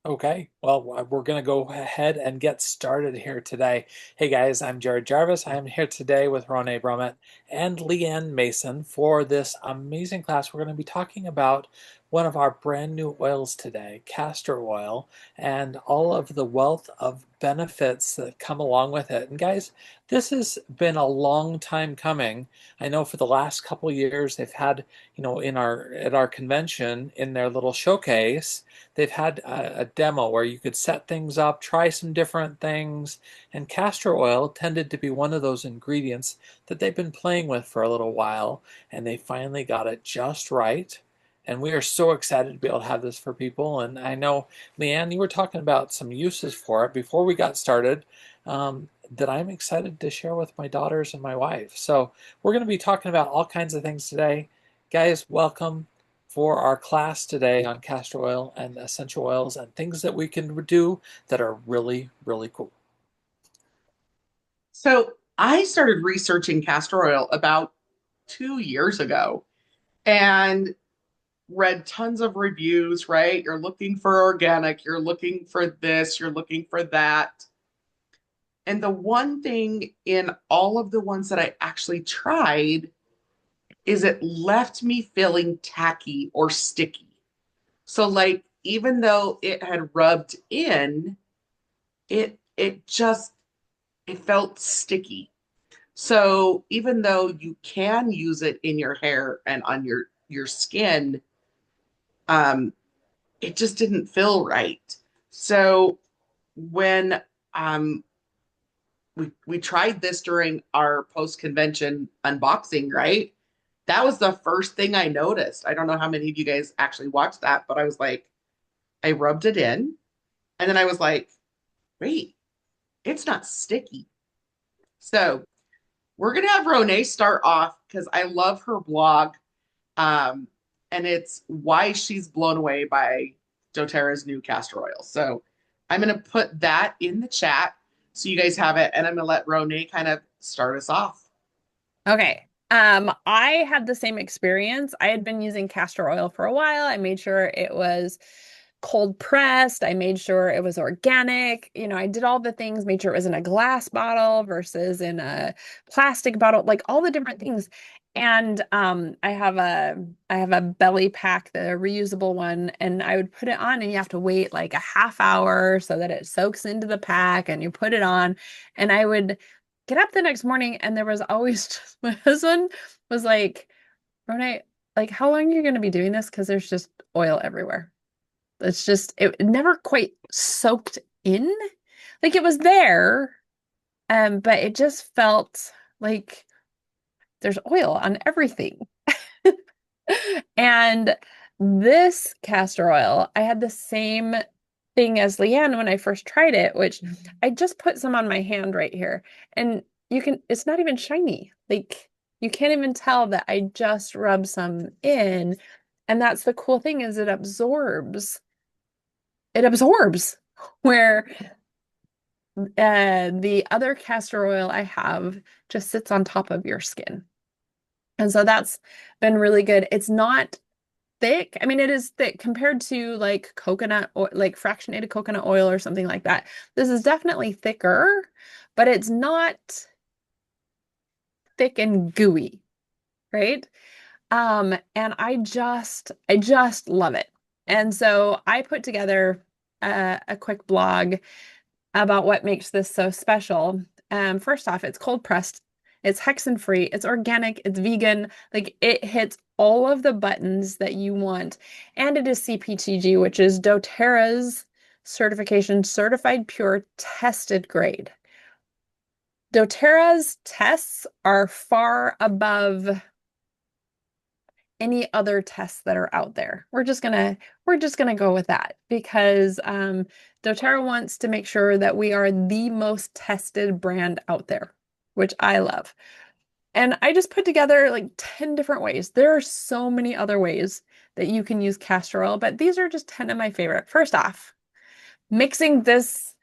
Okay, well, we're going to go ahead and get started here today. Hey guys, I'm Jared Jarvis. I'm here today with Ronee Brummett and Leanne Mason for this amazing class. We're going to be talking about one of our brand new oils today, castor oil, and all of the wealth of benefits that come along with it. And guys, this has been a long time coming. I know for the last couple years they've had, in our at our convention in their little showcase, they've had a demo where you could set things up, try some different things, and castor oil tended to be one of those ingredients that they've been playing with for a little while, and they finally got it just right. And we are so excited to be able to have this for people. And I know, Leanne, you were talking about some uses for it before we got started, that I'm excited to share with my daughters and my wife. So we're going to be talking about all kinds of things today. Guys, welcome for our class today on castor oil and essential oils and things that we can do that are really, really cool. So I started researching castor oil about 2 years ago and read tons of reviews, right? You're looking for organic, you're looking for this, you're looking for that. And the one thing in all of the ones that I actually tried is it left me feeling tacky or sticky. So like even though it had rubbed in, it felt sticky. So even though you can use it in your hair and on your skin, um, it just didn't feel right. So when um, we tried this during our post convention unboxing, right? That was the first thing I noticed. I don't know how many of you guys actually watched that, but I was like, I rubbed it in, and then I was like, wait, it's not sticky. So we're gonna have Ronee start off because I love her blog. Um, and it's why she's blown away by doTERRA's new castor oil. So I'm going to put that in the chat so you guys have it, and I'm going to let Ronee kind of start us off. Okay. I had the same experience. I had been using castor oil for a while. I made sure it was cold pressed. I made sure it was organic. I did all the things, made sure it was in a glass bottle versus in a plastic bottle, like all the different things. And I have a belly pack, the reusable one, and I would put it on and you have to wait like a half hour so that it soaks into the pack and you put it on. And I would get up the next morning and there was always just, my husband was like, Ronee, like, how long are you going to be doing this? Because there's just oil everywhere. It's just, it never quite soaked in. Like it was there, but it just felt like there's oil on everything. And this castor oil, I had the same thing as Leanne when I first tried it, which I just put some on my hand right here. And it's not even shiny. Like you can't even tell that I just rubbed some in. And that's the cool thing is it absorbs. It absorbs where the other castor oil I have just sits on top of your skin. And so that's been really good. It's not thick. I mean, it is thick compared to like coconut oil, like fractionated coconut oil or something like that. This is definitely thicker, but it's not thick and gooey, right? And I just love it. And so I put together a quick blog about what makes this so special. First off, it's cold pressed, it's hexen free, it's organic, it's vegan. Like it hits all of the buttons that you want. And it is CPTG, which is doTERRA's certification, certified pure, tested grade. doTERRA's tests are far above any other tests that are out there. We're just gonna go with that because doTERRA wants to make sure that we are the most tested brand out there, which I love. And I just put together like 10 different ways. There are so many other ways that you can use castor oil, but these are just 10 of my favorite. First off, mixing this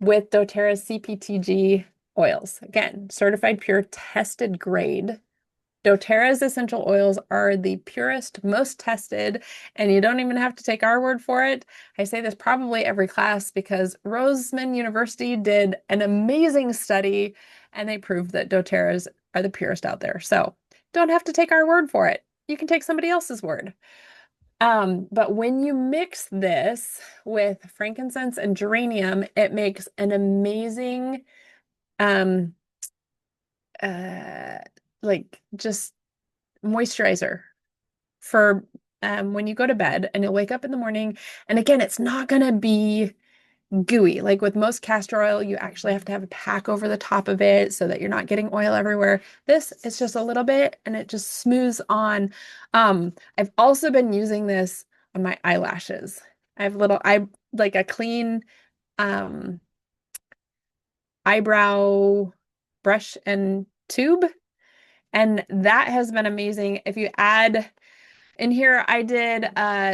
with doTERRA's CPTG oils. Again, certified pure tested grade doTERRA's essential oils are the purest, most tested, and you don't even have to take our word for it. I say this probably every class because Roseman University did an amazing study and they proved that doTERRA's are the purest out there. So don't have to take our word for it. You can take somebody else's word. But when you mix this with frankincense and geranium, it makes an amazing um uh like just moisturizer for when you go to bed and you'll wake up in the morning. And again, it's not going to be gooey. Like with most castor oil, you actually have to have a pack over the top of it so that you're not getting oil everywhere. This is just a little bit and it just smooths on. I've also been using this on my eyelashes. I have like a clean um, eyebrow brush and tube, and that has been amazing. If you add in here, I did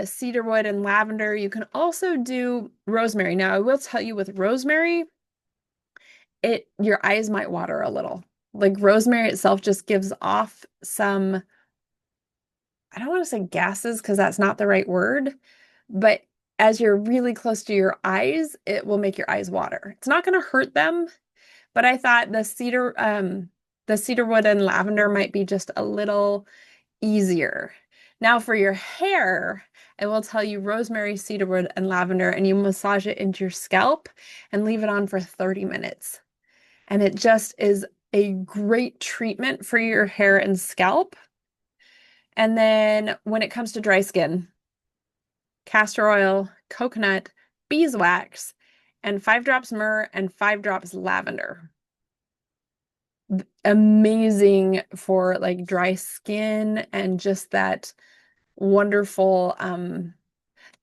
cedarwood and lavender. You can also do rosemary. Now, I will tell you with rosemary, your eyes might water a little. Like rosemary itself just gives off some, I don't want to say gases because that's not the right word, but as you're really close to your eyes, it will make your eyes water. It's not going to hurt them, but I thought the cedarwood and lavender might be just a little easier. Now for your hair, I will tell you rosemary, cedarwood, and lavender, and you massage it into your scalp and leave it on for 30 minutes. And it just is a great treatment for your hair and scalp. And then when it comes to dry skin, castor oil, coconut, beeswax, and 5 drops myrrh and 5 drops lavender. Amazing for like dry skin and just that wonderful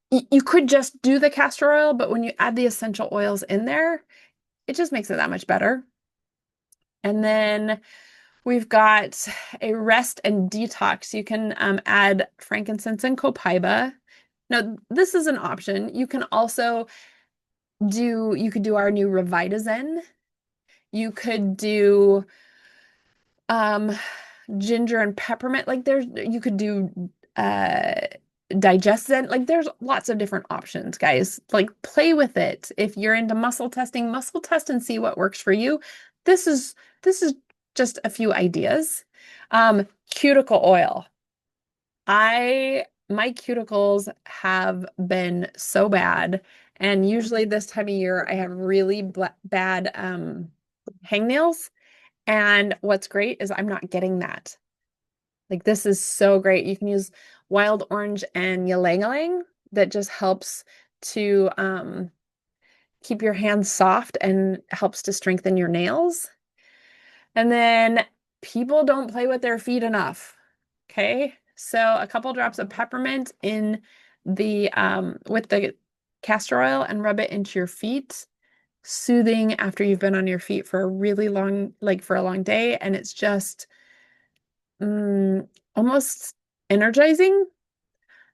you could just do the castor oil, but when you add the essential oils in there, it just makes it that much better. And then we've got a rest and detox. You can add frankincense and copaiba. Now, this is an option. You can also you could do our new Revitazen. You could do um, ginger and peppermint. Like you could do digestant. Like there's lots of different options, guys. Like play with it. If you're into muscle test and see what works for you. This is just a few ideas. Cuticle oil. My cuticles have been so bad, and usually this time of year I have really bad hangnails. And what's great is I'm not getting that. Like this is so great. You can use wild orange and ylang ylang that just helps to keep your hands soft and helps to strengthen your nails. And then people don't play with their feet enough. Okay. So a couple drops of peppermint in the with the castor oil and rub it into your feet. Soothing after you've been on your feet for a really long, like for a long day. And it's just almost energizing.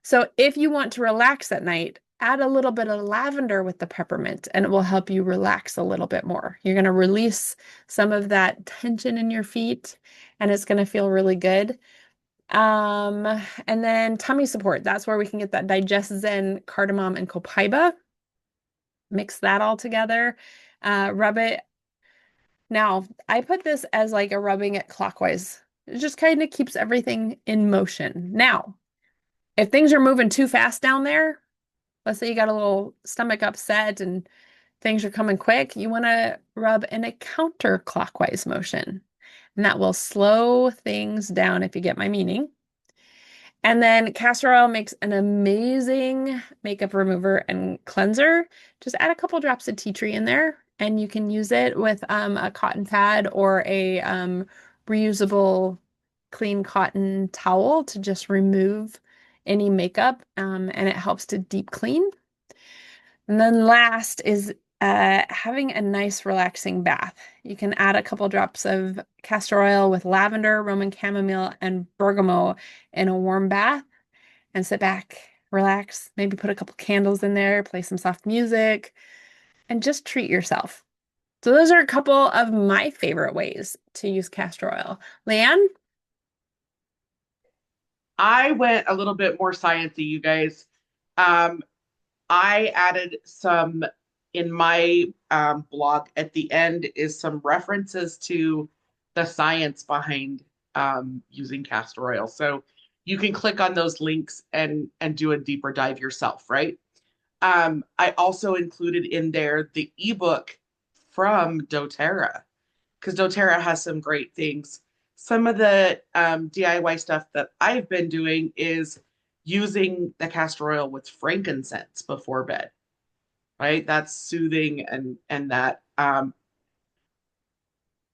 So if you want to relax at night, add a little bit of lavender with the peppermint and it will help you relax a little bit more. You're going to release some of that tension in your feet and it's going to feel really good. And then tummy support. That's where we can get that digestion, cardamom, and copaiba. Mix that all together. Rub it. Now, I put this as like a rubbing it clockwise. It just kind of keeps everything in motion. Now, if things are moving too fast down there, let's say you got a little stomach upset and things are coming quick, you want to rub in a counterclockwise motion. And that will slow things down if you get my meaning. And then castor oil makes an amazing makeup remover and cleanser. Just add a couple drops of tea tree in there, and you can use it with a cotton pad or a reusable clean cotton towel to just remove any makeup, and it helps to deep clean. And then last is having a nice relaxing bath. You can add a couple drops of castor oil with lavender, Roman chamomile, and bergamot in a warm bath and sit back, relax, maybe put a couple candles in there, play some soft music, and just treat yourself. So those are a couple of my favorite ways to use castor oil. Leanne? I went a little bit more sciencey, you guys. Um, I added some in my blog at the end is some references to the science behind using castor oil. So you can click on those links and do a deeper dive yourself, right? I also included in there the ebook from doTERRA because doTERRA has some great things. Some of the DIY stuff that I've been doing is using the castor oil with frankincense before bed, right? That's soothing and that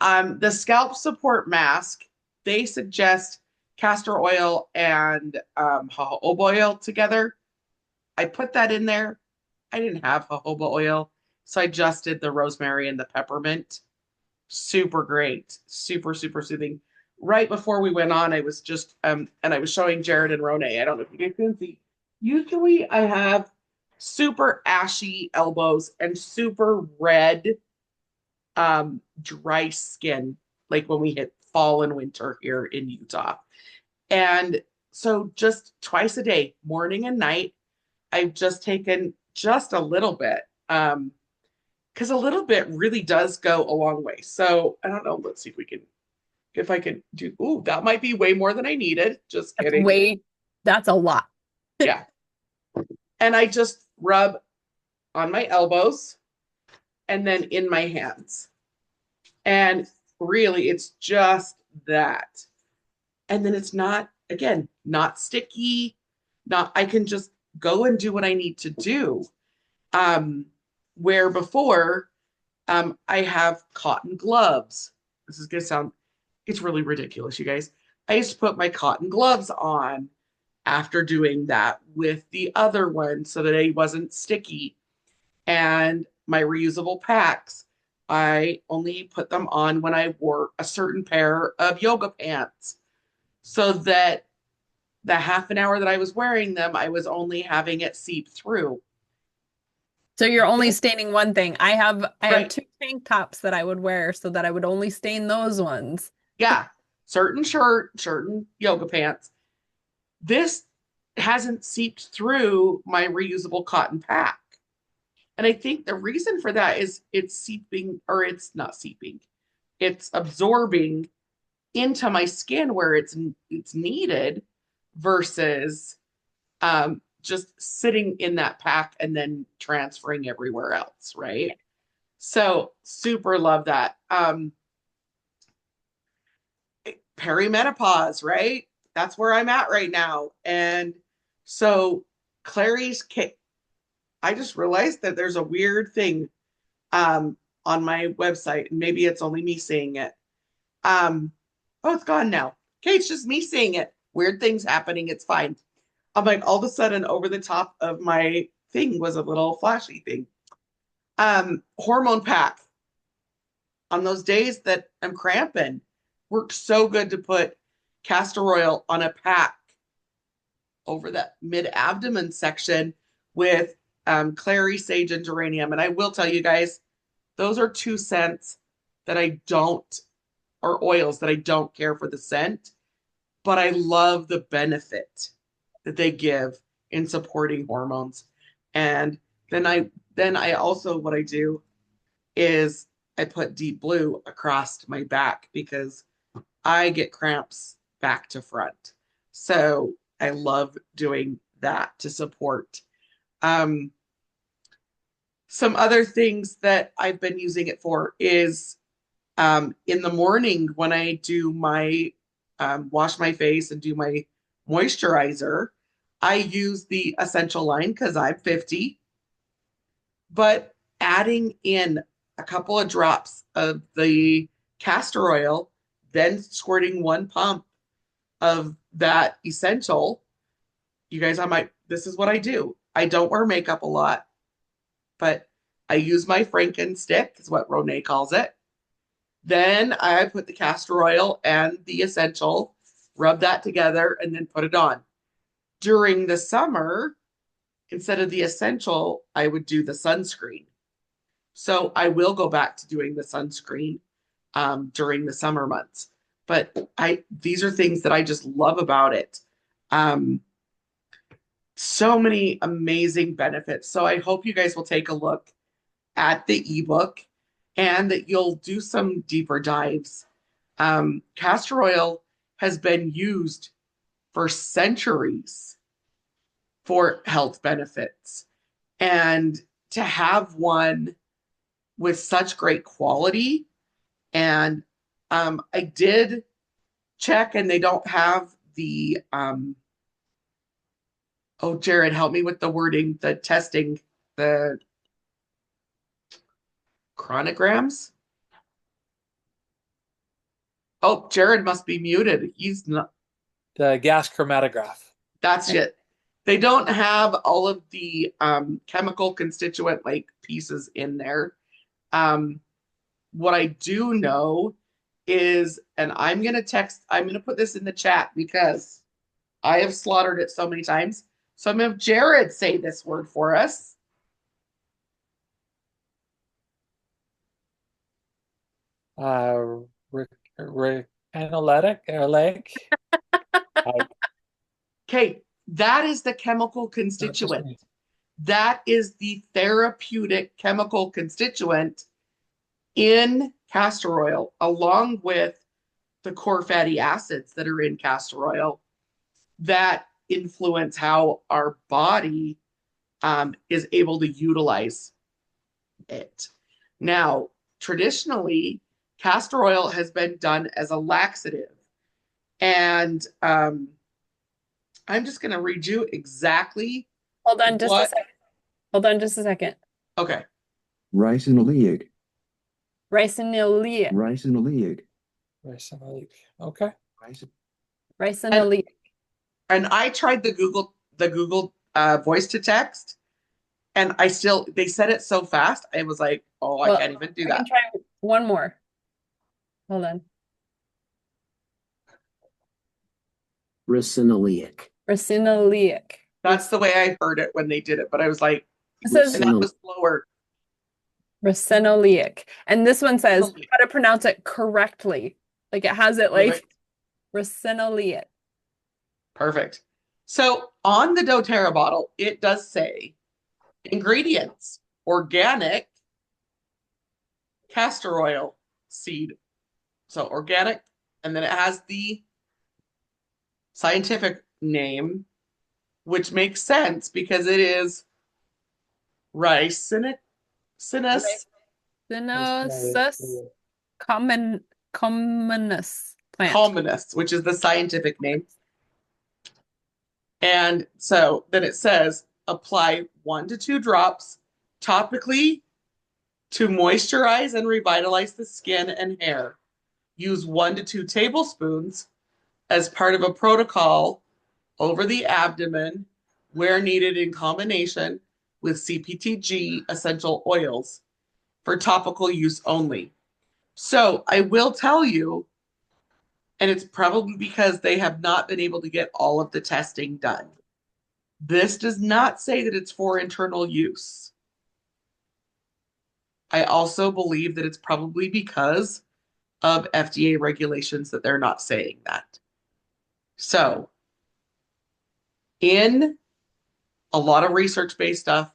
the scalp support mask, they suggest castor oil and jojoba oil together. I put that in there. I didn't have jojoba oil, so I just did the rosemary and the peppermint. Super great, super, super soothing. Right before we went on, I was just and I was showing Jared and Rone. I don't know if you guys can see. Usually I have super ashy elbows and super red dry skin, like when we hit fall and winter here in Utah. And so just twice a day, morning and night, I've just taken just a little bit. Because a little bit really does go a long way. So I don't know. Let's see if we can, if I can do, ooh, that might be way more than I needed. Just That's kidding. that's a lot. Yeah. And I just rub on my elbows and then in my hands. And really, it's just that. And then it's not, again, not sticky, not, I can just go and do what I need to do. Where before, I have cotton gloves. This is going to sound, it's really ridiculous, you guys. I used to put my cotton gloves on after doing that with the other one so that it wasn't sticky. And my reusable packs, I only put them on when I wore a certain pair of yoga pants so that the half an hour that I was wearing them, I was only having it seep through. So you're only staining one thing. I have Right. two tank tops that I would wear so that I would only stain those ones. Yeah. Certain shirt, certain yoga pants. This hasn't seeped through my reusable cotton pack. And I think the reason for that is it's seeping, or it's not seeping, it's absorbing into my skin where it's needed versus just sitting in that pack and then transferring everywhere else, right? So super love that. Perimenopause, right? That's where I'm at right now. And so Clary's cake, I just realized that there's a weird thing on my website, and maybe it's only me seeing it. Um, oh, it's gone now. Okay, it's just me seeing it. Weird things happening. It's fine. I'm like, all of a sudden, over the top of my thing was a little flashy thing. Hormone pack on those days that I'm cramping works so good to put castor oil on a pack over that mid abdomen section with clary, sage, and geranium. And I will tell you guys, those are two scents that I don't, or oils that I don't care for the scent, but I love the benefit that they give in supporting hormones. And then I also, what I do is I put deep blue across my back because I get cramps back to front. So I love doing that to support. Um, some other things that I've been using it for is in the morning when I do my wash my face and do my moisturizer, I use the essential line because I'm 50, but adding in a couple of drops of the castor oil, then squirting one pump of that essential. You guys, this is what I do. I don't wear makeup a lot, but I use my Franken stick, is what Rone calls it. Then I put the castor oil and the essential, rub that together, and then put it on. During the summer, instead of the essential, I would do the sunscreen. So I will go back to doing the sunscreen during the summer months. But these are things that I just love about it. Um, so many amazing benefits. So I hope you guys will take a look at the ebook and that you'll do some deeper dives. Castor oil has been used for centuries for health benefits. And to have one with such great quality, and I did check and they don't have the, oh, Jared, help me with the wording, the testing, the chronograms. Oh, Jared must be muted. He's not. The gas chromatograph. That's it. They don't have all of the chemical constituent like pieces in there. What I do know is, and I'm going to put this in the chat because I have slaughtered it so many times. So I'm going to have Jared say this word for us. Analytic or like. Okay, that is the chemical constituent. That is the therapeutic chemical constituent in castor oil, along with the core fatty acids that are in castor oil that influence how our body is able to utilize it. Now, traditionally, castor oil has been done as a laxative. And I'm just going to read you exactly Hold on just a what. second. Hold on just a second. Okay. Ricinoleic. Ricinoleic. Ricinoleic. Okay. Ricinoleic. And I tried the Google voice to text, and they said it so fast. I was like, oh, I can't even do I that. can try one more. Hold on. Ricinoleic. Ricinoleic. That's the way I heard it when they did it, but I was like, It says and that was slower. ricinoleic. And this one says Ricinoleic. how to pronounce it correctly. Like it has it like Perfect. ricinoleic. Perfect. So on the doTERRA bottle, it does say ingredients, organic castor oil seed. So organic, and then it has the scientific name, which makes sense because it is Ricinus Ricinosus communis plant. communis, which is the scientific name. And so then it says apply 1 to 2 drops topically to moisturize and revitalize the skin and hair. Use 1 to 2 tablespoons as part of a protocol over the abdomen where needed in combination with CPTG essential oils for topical use only. So I will tell you, and it's probably because they have not been able to get all of the testing done. This does not say that it's for internal use. I also believe that it's probably because of FDA regulations that they're not saying that. So, in a lot of research-based stuff,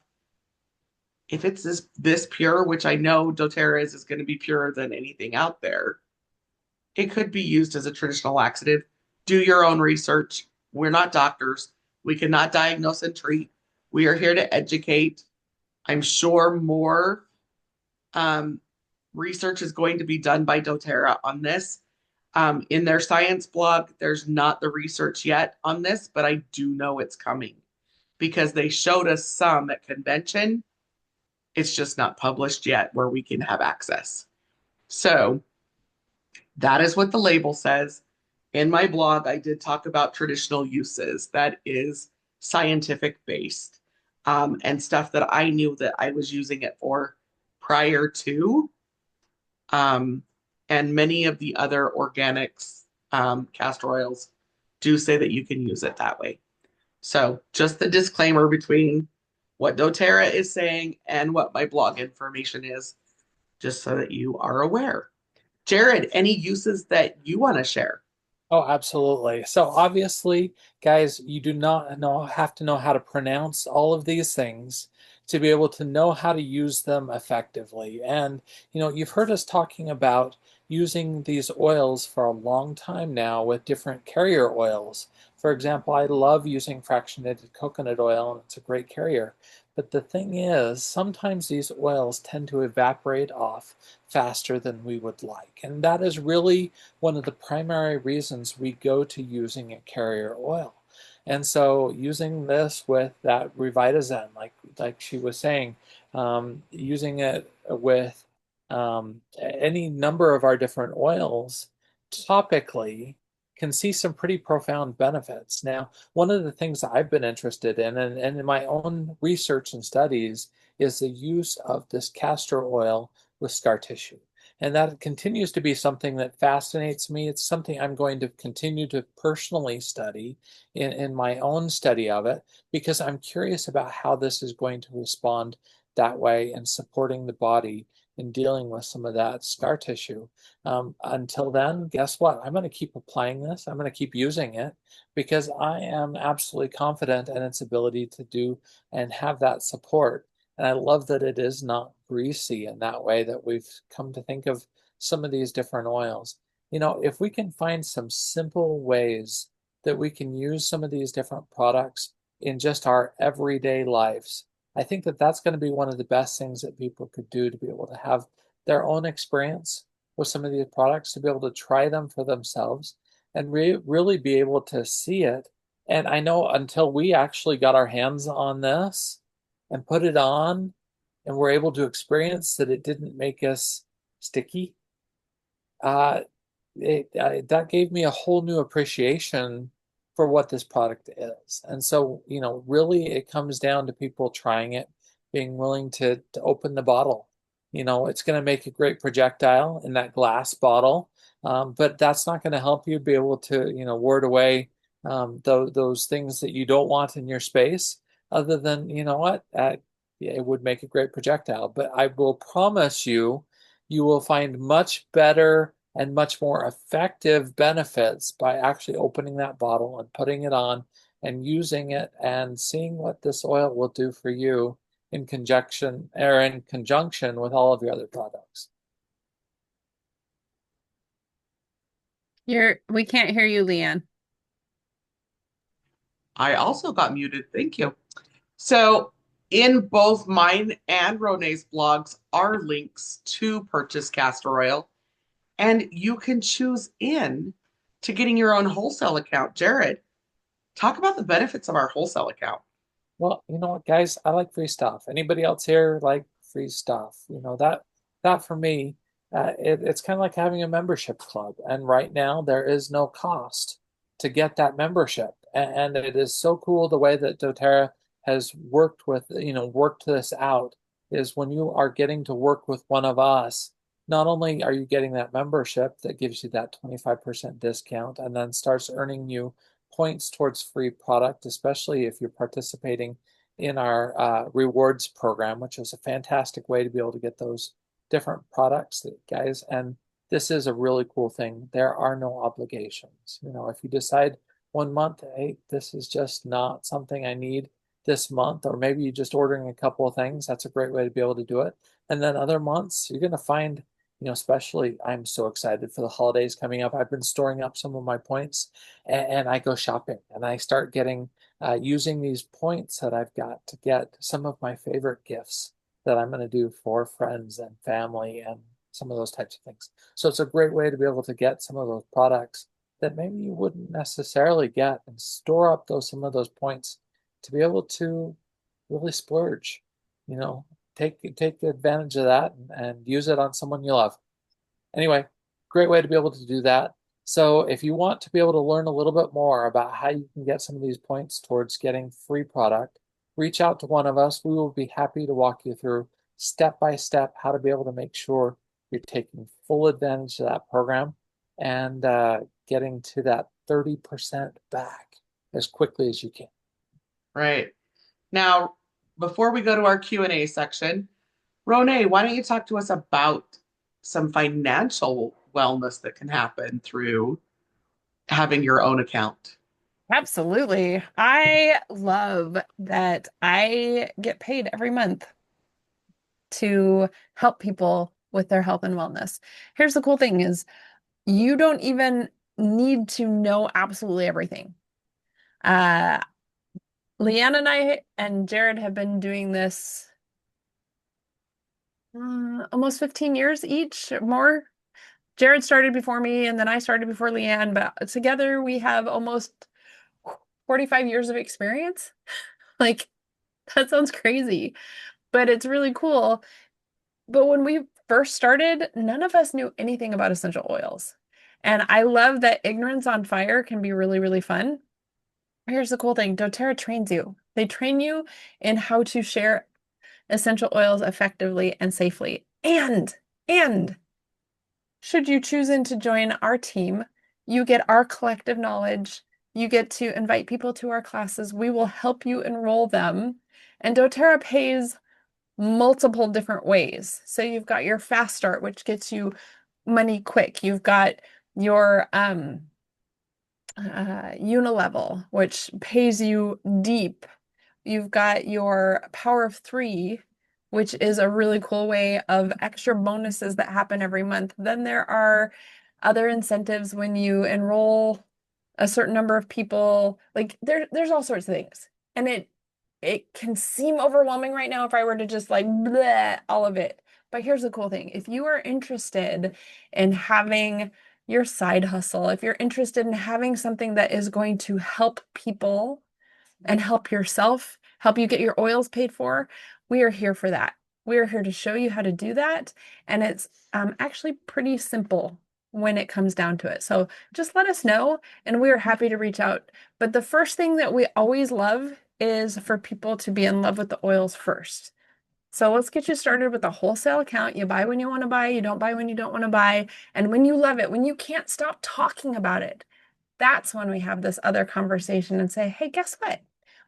if it's this pure, which I know doTERRA is going to be purer than anything out there, it could be used as a traditional laxative. Do your own research. We're not doctors. We cannot diagnose and treat. We are here to educate. I'm sure more research is going to be done by doTERRA on this. In their science blog, there's not the research yet on this, but I do know it's coming because they showed us some at convention. It's just not published yet where we can have access. So that is what the label says. In my blog, I did talk about traditional uses. That is scientific based and stuff that I knew that I was using it for prior to. And many of the other organics, castor oils, do say that you can use it that way. So just the disclaimer between what doTERRA is saying and what my blog information is, just so that you are aware. Jared, any uses that you want to share? Oh, absolutely. So obviously, guys, you do not have to know how to pronounce all of these things to be able to know how to use them effectively. And you've heard us talking about using these oils for a long time now with different carrier oils. For example, I love using fractionated coconut oil, and it's a great carrier. But the thing is, sometimes these oils tend to evaporate off faster than we would like. And that is really one of the primary reasons we go to using a carrier oil. And so using this with that Revitazen, like she was saying, using it with any number of our different oils topically can see some pretty profound benefits. Now, one of the things that I've been interested in and in my own research and studies is the use of this castor oil with scar tissue. And that continues to be something that fascinates me. It's something I'm going to continue to personally study in my own study of it because I'm curious about how this is going to respond that way in supporting the body in dealing with some of that scar tissue. Until then, guess what? I'm going to keep applying this. I'm going to keep using it because I am absolutely confident in its ability to do and have that support. And I love that it is not greasy in that way that we've come to think of some of these different oils. If we can find some simple ways that we can use some of these different products in just our everyday lives, I think that that's going to be one of the best things that people could do to be able to have their own experience with some of these products, to be able to try them for themselves and really be able to see it. And I know until we actually got our hands on this and put it on and were able to experience that it didn't make us sticky, uh, that gave me a whole new appreciation for what this product is. And so, really it comes down to people trying it, being willing to open the bottle. It's going to make a great projectile in that glass bottle, but that's not going to help you be able to, ward away those things that you don't want in your space, other than, what, yeah, it would make a great projectile. But I will promise you, you will find much better and much more effective benefits by actually opening that bottle and putting it on and using it and seeing what this oil will do for you in conjunction with all of your other products. We can't hear you, Leanne. I also got muted. Thank you. So, in both mine and Rone's blogs are links to purchase castor oil, and you can choose in to getting your own wholesale account. Jared, talk about the benefits of our wholesale account. Well, you know what, guys? I like free stuff. Anybody else here like free stuff? That for me, it's kind of like having a membership club. And right now, there is no cost to get that membership. And it is so cool the way that doTERRA has worked this out. Is when you are getting to work with one of us, not only are you getting that membership that gives you that 25% discount and then starts earning you points towards free product, especially if you're participating in our rewards program, which is a fantastic way to be able to get those different products, guys. And this is a really cool thing. There are no obligations. If you decide one month, hey, this is just not something I need this month, or maybe you're just ordering a couple of things, that's a great way to be able to do it. And then other months, you're going to find, especially I'm so excited for the holidays coming up. I've been storing up some of my points, and I go shopping and I start getting using these points that I've got to get some of my favorite gifts that I'm going to do for friends and family and some of those types of things. So it's a great way to be able to get some of those products that maybe you wouldn't necessarily get and store up some of those points to be able to really splurge, you know, take advantage of that and use it on someone you love. Anyway, great way to be able to do that. So if you want to be able to learn a little bit more about how you can get some of these points towards getting free product, reach out to one of us. We will be happy to walk you through step by step how to be able to make sure you're taking full advantage of that program and getting to that 30% back as quickly as you can. Right. Now, before we go to our Q&A section, Rone, why don't you talk to us about some financial wellness that can happen through having your own account. Absolutely. I love that I get paid every month to help people with their health and wellness. Here's the cool thing is you don't even need to know absolutely everything. Uh, Leanne and I and Jared have been doing this almost 15 years each, more. Jared started before me, and then I started before Leanne, but together we have almost 45 years of experience. Like, that sounds crazy, but it's really cool. But when we first started, none of us knew anything about essential oils. And I love that ignorance on fire can be really, really fun. Here's the cool thing, doTERRA trains you. They train you in how to share essential oils effectively and safely. And should you choose to join our team, you get our collective knowledge. You get to invite people to our classes. We will help you enroll them. And doTERRA pays multiple different ways. So you've got your fast start, which gets you money quick. You've got your unilevel, which pays you deep. You've got your power of three, which is a really cool way of extra bonuses that happen every month. Then there are other incentives when you enroll a certain number of people. Like there's all sorts of things. And it can seem overwhelming right now if I were to just like bleh, all of it. But here's the cool thing. If you are interested in having your side hustle, if you're interested in having something that is going to help people and help yourself, help you get your oils paid for, we are here for that. We are here to show you how to do that. And it's actually pretty simple when it comes down to it. So just let us know and we are happy to reach out. But the first thing that we always love is for people to be in love with the oils first. So let's get you started with a wholesale account. You buy when you want to buy, you don't buy when you don't want to buy. And when you love it, when you can't stop talking about it, that's when we have this other conversation and say, hey, guess what?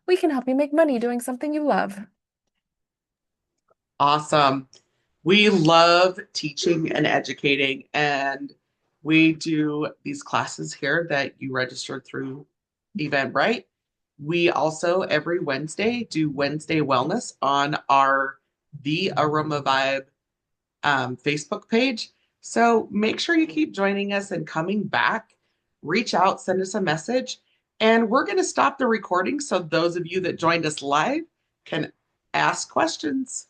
We can help you make money doing something you love. Awesome. We love teaching and educating, and we do these classes here that you registered through Eventbrite. We also every Wednesday do Wednesday Wellness on our The AromaVibe Facebook page. So make sure you keep joining us and coming back. Reach out, send us a message, and we're going to stop the recording so those of you that joined us live can ask questions.